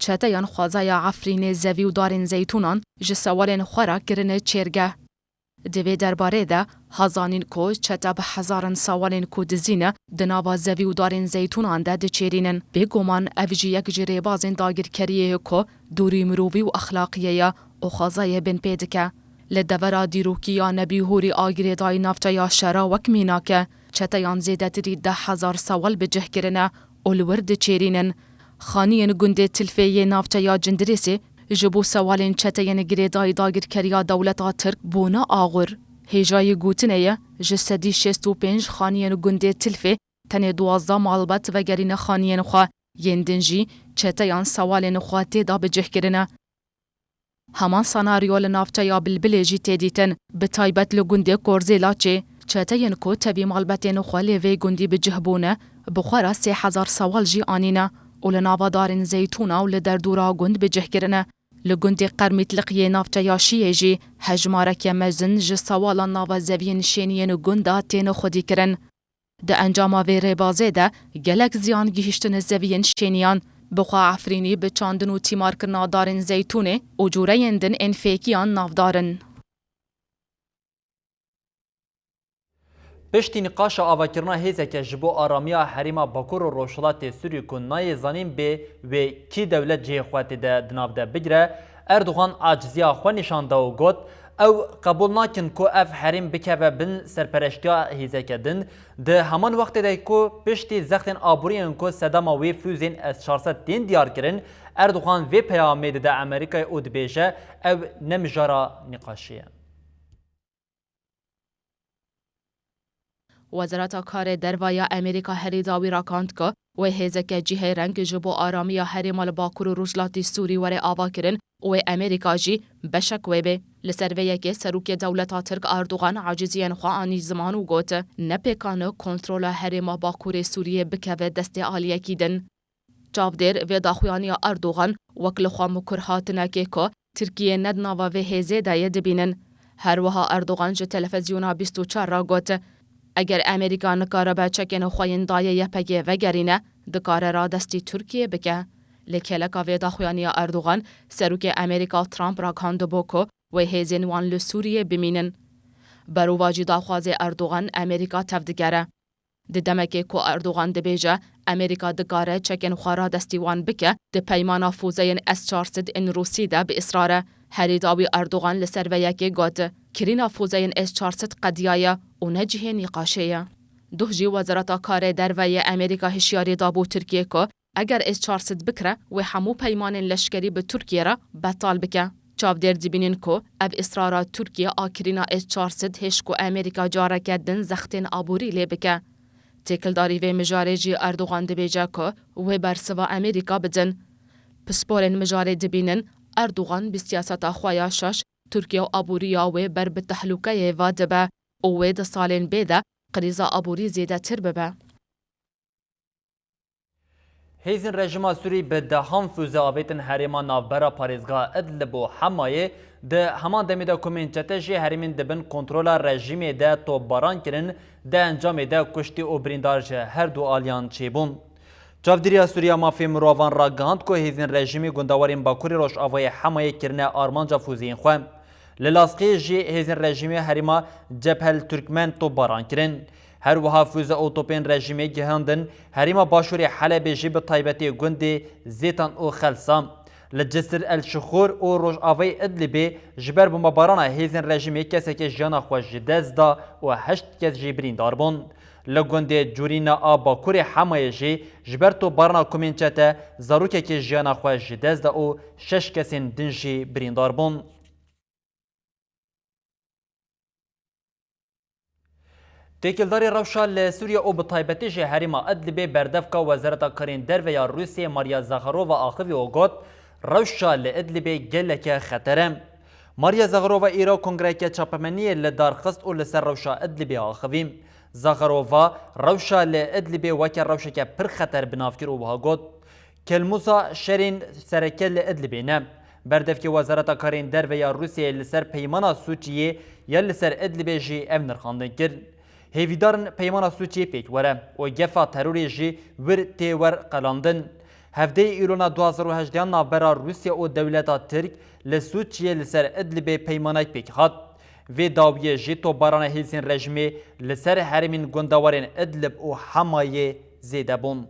چتایان خوازای عفرین زوی و دارین زیتونان جسوالین خورا کرنه چرگه. دوی درباره ده هزانین کو چتا به هزارن سوالین کو دزینه دناوا زوی و دارین زیتونان ده دچیرینن. بگومان اوجی یک جری بازین داگر کریه کو دوری مرووی و اخلاقیه و خوازای بن پیدکه. لدورا دیروکی یا نبی هوری آگری دای نفتا یا شرا وک میناکه چتایان زیده تری 10,000 سوال بجه کرنه اولورد چیرینن. خانیین گنده تلفیه نافچه یا جندریسی جبو سوالین چتین گریدای داگر کریا دولتا ترک بونا آغور. هیجای گوتنه جسدی 65 خانیین گنده تلفی تنه 12 مالبت و گرین خانیین خواه یندنجی چتین سوالین خواه تیدا بجه کرنه. همان سناریو لنافچه یا بلبلی جی تیدیتن به تایبت لگنده کورزیلا چه چتین کو تبی مالبتین خواه لیوی گندی بجه بونه بخواه 3000 سوال جی آنینه و لناوا دارن زیتونا و لدردورا گند بجه کرنه. لگندی قرمیت لقیه نافچه یا شیه جی حجمارک مزن جه سوالا ناوا زوین شینین گنده تین خودی کرن. ده انجام وی ریبازه ده گلک زیان گیشتن زوین شینیان بخوا عفرینی به چاندن و تیمار کرنا دارن زیتونه و جوره یندن انفیکیان نافدارن. پشتی نقاش آواکرنا هیزه که جبو آرامیا حریما باکور و روشلات سوری کن نای زانین به و کی دولت جه خواهد ده دناف ده بگره اردوغان عاجزیا خواه نشانده و گوت او قبول ناکن که اف حریم بکوه بن سرپرشتیا هیزه که دن ده همان وقت ده که پشتی زختن آبورین که صدام وی فوزین از 400 دین دیار کرن اردوغان وی پیامید ده امریکای او دبیجه او نمجارا نقاشیه. وزارت کار دروای امریکا هریداوی راکاند که و هزک جیه رنگ جبو آرامی حریم باکور و روجلاتی سوری وره آوا کرن و امریکا جی بشک ویبه لسرویه که سروک دولتا ترک اردوغان عاجزین خواهانی زمان و گوت نپیکان کنترول حریم باکور سوریه بکوه دست آلیه کیدن. چاودر و داخویانی اردوغان وکل خواه مکرهاتنه که ترکیه ندناوا و هزه دایه دبینن. هر وها اردوغان جه تلفزیونا 24 را گوت اگر امریکا نکاره به چکن خوین دایه یپگه و گرینه دکاره را دستی ترکیه بکه. لکلکا و داخویانی اردوغان سروک امریکا ترامپ را کاندو بوکو و هیزین وان لسوریه بمینن. برو واجی داخواز اردوغان امریکا تفدگره. دمکه کو اردوغان دبیجه امریکا دکاره چکن خواه دستی وان بکه ده پیمانا فوزین S-400 ان روسی ده به اصراره. هریداوی اردوغان لسرویه که گوت کرینا فوزین S-400 قدیایه و نجه نقاشه. دوجی وزارت کار دروی امریکا هشیاری دابو ترکیه که اگر S-400 بکره و همو پیمان لشکری به ترکیه را بطال بکه. چاودر دیبینین که او اصرارات ترکیه آکرینا S-400 هشکو امریکا جاره کردن زختین آبوری لی بکه. تکلداری و مجاره جی اردوغان دبیجه که و برسوا امریکا بدن. پسپورن مجاره دبینن اردوغان به سیاست خوایا شش ترکیه و آبوریا و بر به تحلوکه وادبه و ده سالین بیده قریزا آبوری زیده تر ببه. هیزن رژیم سوری به دهان فوزه آویتن حریمان نافبرا پاریزگاه ادلب و حمایه ده همان دمیده کومینچتشی حریمین دبن کنترول رژیم ده توباران کرن ده انجام ده کشتی و بریندارج هر دو آلیان چیبون. چاودیریا سوریا مافی مروان را گاند که هیزن رژیمی گندوارین باکوری روش آوای حمایه کرنه آرمانجا فوزین خواه. للاسقی جی هیزن رژیمی حریما جبهل ترکمن توباران کرن. هر وها فوز اوتوپین رژیمی گهاندن حریما باشوری حلب جی به طایبتی گندی زیتان او خلصام. لجسر الشخور او روجاوی ادلبی جبر بمباران هیزن رژیم کسی که جانا خوش دست دا و 8 کس جی بریندار بون. لگونده جورینا آبا کوری حمایه جی جبر تو بارنا کومینچته زاروکه که جانا خوش دست دا و 6 کسین دنجی بریندار بون. تکیلداری روشا لسوریا او بطایبتی جه هریما ادلبی بردفکا وزارت کارین در و یا روسیه ماریا زاخارووا آخوی او گوت روشا لادلبی گلک خطرم. ماریا زاخارووا ایرا کنگره چاپمنی لدارخست او لسر روشا ادلبی آخویم. زاخارووا روشا لادلبی وکر روشا که پر خطر بنافکر او بها گوت کلموسا شرین سرکل ادلبی نه. بردفکی وزارت کارین در و یا روسیه لسر پیمانا سوچیه یا لسر ادلبی جی ام نرخاندن کرد. هیویدارن پیمانا سوچی پیک وره و گفا تروری جی ور تیور قلاندن. هفته ایرونا 2018 نابرا روسیا و دولتا ترک لسوچیه لسر ادلبی پیمانای پیک خاد. و داویه جی تو باران هیلسین رژمی لسر حرمین گندوارین ادلب و حمایه زیده بون.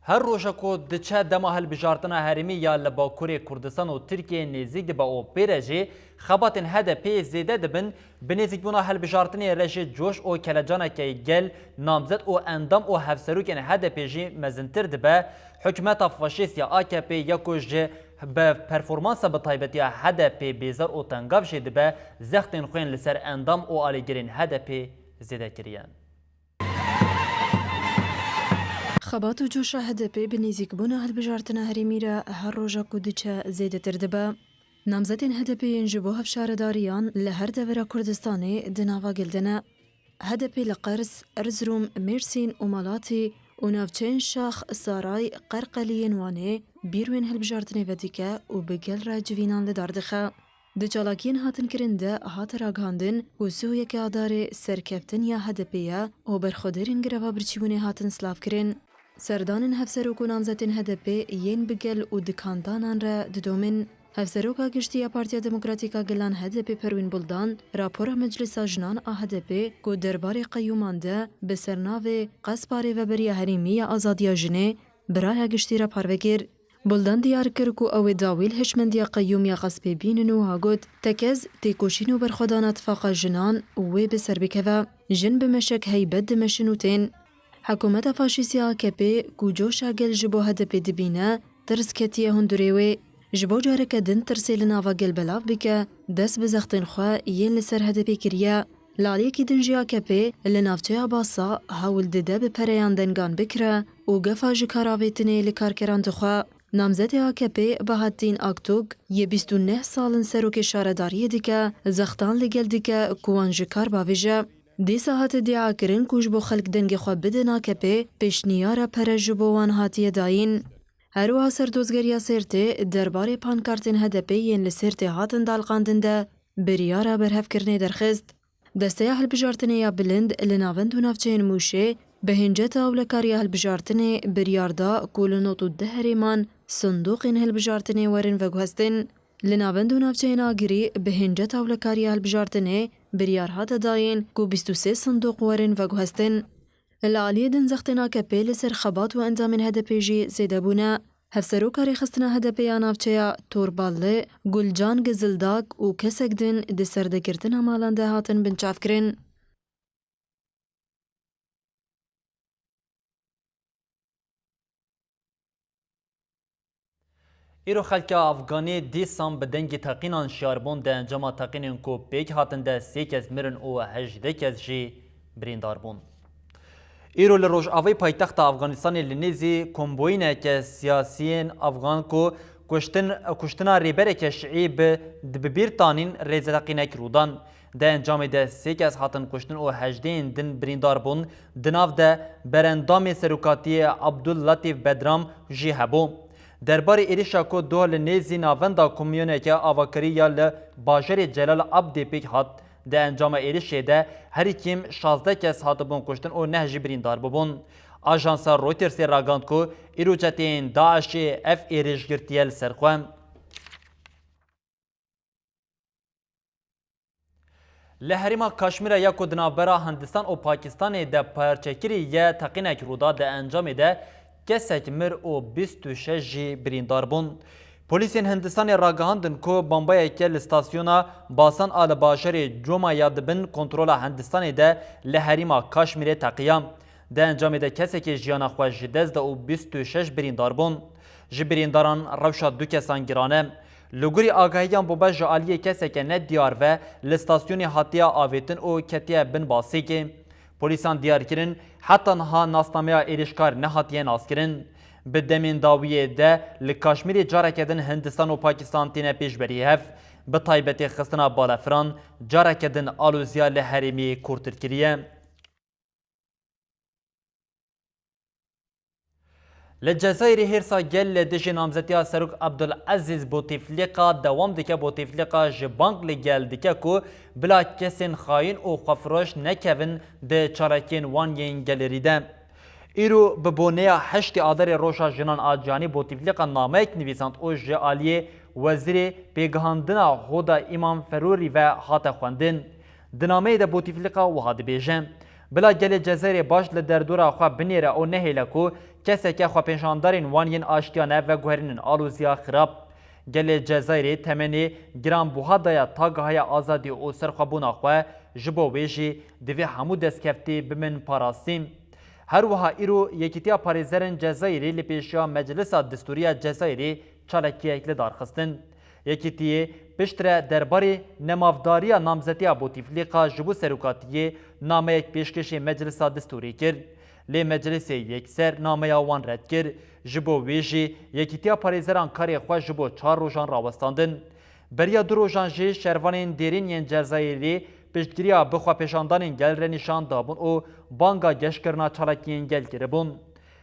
هر روزا کو دچه دما هل بجارتنا هرمی یا لباکوری کردستان و ترکیه نزدیک با او پیرجی خباتن هده پی زیده دبن بنزدیک بونا هل بجارتنی رژی جوش او کلجانا که گل نامزد او اندام او هفسروکن هده پیجی مزنتر دبه حکومت فاشیست یا AKP یکوش به پرفورمانس بطایبتی هده پی بیزار او تنگاف شده به زختین خوین لسر اندام او آلیگرین هده پی زیده کریان. خبات و جوش هدپی بنزیک بونا هلبجارتنا هریمی را هر روژا کودچه زیده تردبه. نامزدین هدپی ینجبو هفشارداریان لهر دورا کردستانی دناوا گلدنه. هدپی لقرس، ارزروم، مرسین و مالاتی و نافچین شاخ سارای قرقلین وانه بیروین هلبجارتنی ودیکه و بگل را جوینان لداردخه. دچالاکین هاتن کرنده هات راگاندن و سویه که آدار سرکفتن یا هدپیه و برخودرین گروا برچیونه هاتن سلاف کرن. سردانن هفسروکو نامزدین هدپی ین بگل و دکاندانان را ددومن. هفسروکا گشتی پارتیا دموکراتیکا گلان هدپی پروین بلدان راپورا مجلس جنان هدپی کو دربار قیومانده به سرناو قصباره و بریا هریمی آزادیا جنه برای گشتی را پاروگیر. بلدان دیار کرکو او داویل هشمندیا قیوم یا قصبی بیننو هاگود تکز تیکوشینو برخودان اتفاق جنان و بسر بکوه جن بمشک هیبت دمشنوتین. حکومت فاشیستی AKP کو جوشا گل جبو هدپی دبینه ترسکتیه هندوریوی جبو جارک دن ترسیل ناوا گل بلاف بکه دست بزختین خواه ین لسر هدپی کریه. لالیه کی دنجی AKP لنافچه باسا هاول دده به پریان دنگان بکره و گفا جکاراویتنه لکارکران دخواه. نامزد AKP بهاتین اکتوگ یه 29 سالن سروک شارداری دیگه زختان لگل دیگه کوانج کار باویجه. دی ساعت دعا کرن کوش بو خلق دنگ خواه بدن AKP پیشنیارا پرجبوان هاتیه داین. هرو سردوزگریا سرته درباره پانکارتین هدپی ین لسرته هاتن دالقاندن ده بریارا برهف کرنه درخست. دسته هلبجارتنه یا بلند لناوند و نافچین موشه به هنجت اولکاری هلبجارتنه بریاردا کولنوتو ده هریمان صندوق هلبجارتنه ورن وگوهستن. لناوند و نافچین آگری به هنجت اولکاری هلبجارتنه بریارها داین کو 23 صندوق ورن وگوهستن. العالیه دن زختنا AKP لسر خبات و انزامن هدپی جی زیده بونه. هفسرو کاری خستنا هدپی آنافچه تورباله، گلجان گزلداک و کسک دن ده سردگرتن همالانده هاتن بنچاف کرن. ایرو خلک افغانی دیسان به دنگی تقینان شاربون ده انجام تقینین کو پیک هاتن ده 3 کس مرن و 18 کس جی بریندار بون. ایرو لروج آوی پایتخت افغانستان لنیزی کمبوینه که سیاسیین افغان کو کشتنا ریبره که شعیب دببیر تانین ریزه تقینک رودان. ده انجام ده 3 کس هاتن کشتن و 18 دن بریندار بون دناف ده برندام سروکاتی عبداللطیف بدرام جی هبو. دربار ایریشا کو دو لنیزی ناوندا کمیونه که آواکری یا لباجر جلال عبدی پیک هات ده انجام ایریشه ده هر کیم 16 کس هاتبون کشتن و 9 جی بریندار ببون. آژانسا رویترز راگاند کو ایروجتین داعش اف ایریش گرتیل سرخوام. لحریما کشمیر یا کدنابرا هندستان و پاکستان ده پرچکری یا تقینک رودا ده انجام ده kesek mir û 26 jî birîndar bûn. Polîsên Hindistanê ragihandin ku bombeyeke li stasyona basan a li bajarê Comaya dibin kontrola Hindistanê de li herîma Kaşmîrê teqiya. Di encamê de kesekê jiyana xwe ji dest da û 26 birîndar bûn. Ji birîndaran rewşa du kesan girane. Li gurî agahiyan bobe ji aliyê keseke ne diyar ve li stasyonê hatiya avêtin û ketiye bin basêkê. Polîsan diyar kirin heta niha nasnameya êrişkar nehatiye naskirin. Bi demên dawiyê de li Kaşmîrê careke din Hindistan û Pakistan têne pêşberî hev. Bi taybetê xistina balafiran careke din alûziya li herêmê kurtir kiriye. Li Cezayirê hêrsa gel li dijî namzetiya Serok Abdulaziz Bouteflika dewam dike. Bouteflika ji bank li gel dike ku bila kesên xayîn û xwefiroş nekevin di çalakên wan yên gelerî de. Îro bi boneya heştê aderê roja jinan a Canî Bouteflika nameyek nivîsand û ji aliyê wezîrê pêgihandina Hoda İmam Ferûrî ve hate xwendin. Di nameyê de Bouteflika wiha dibêje. Bila gelê Cezayirê baş li derdora xwe binêre û nehêle ku keseke xwepêşandarên wan yên aştiyane ve guherînin alûziya xirab. Gelê Cezayirê temenê giranbuha daya tagahaya azadî û serxwebûna xwe ji bo wê jî divê hemû destkeftî bimin parastî. Her wiha îro Yekîtiya Parêzerên Cezayirê li pêşiya Meclisa Distûriya Cezayirê çalekiyek li darxistin. Yekîtiyê piştre derbarê nemavdariya namzetiya Bouteflika ji bo serokatiyê nameyek pêşkêşê Meclisa Distûrî kir. Lê Meclisê yekser nameya wan red kir. Ji bo wê jî Yekîtiya Parêzeran karê xwe ji bo 4 rojan rawestandin. Beriya 2 rojan jî şervanên derîn yên Cezayirê piştgiriya bi xwepêşandanên gel re nîşan dabûn û banga geşkirina çalakiyên gel kiribûn.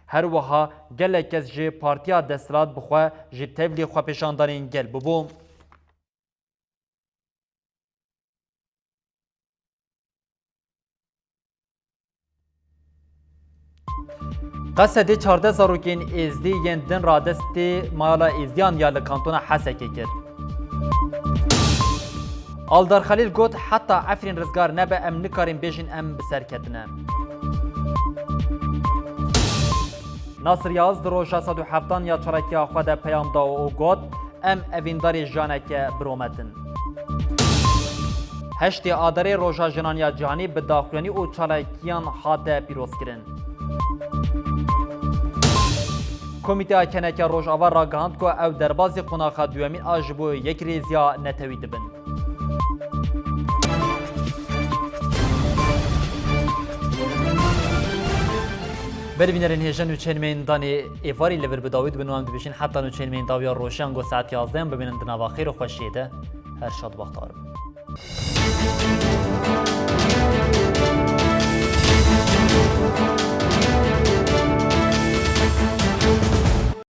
Her wiha gelek kes ji Partiya Desthilat bixwe ji tevlî xwepêşandanên gel bibû. Qesedê 14 zarokên êzdî yên din radestê mala êzdiyan ya li kantona Hesekê kir. Aldar Xelîl got heta Efrîn rizgar nebe em nikarin bêjin em bi serketine. Nasir Yaz di roja 107 ya çalakiya xwe de peyam da û got em evîndarê janeke birometin. Heştê aderê roja jinaniya cihanî bi daxuyanî û çalakiyan hate pîrozkirin. Komîteya Keneke Rojava ragihand ku ew derbazê qonaxa duyemîn a ji bo yek rêziya netewî dibin. Bervînerên hêjan û çênmeyên danê êvarî li vir bi dawî dibin û em dibêjin heta nû çênmeyên dawiya roşiyan got saet 11 bibînin di nava xêr û xweşiyê de her şadbextar bin.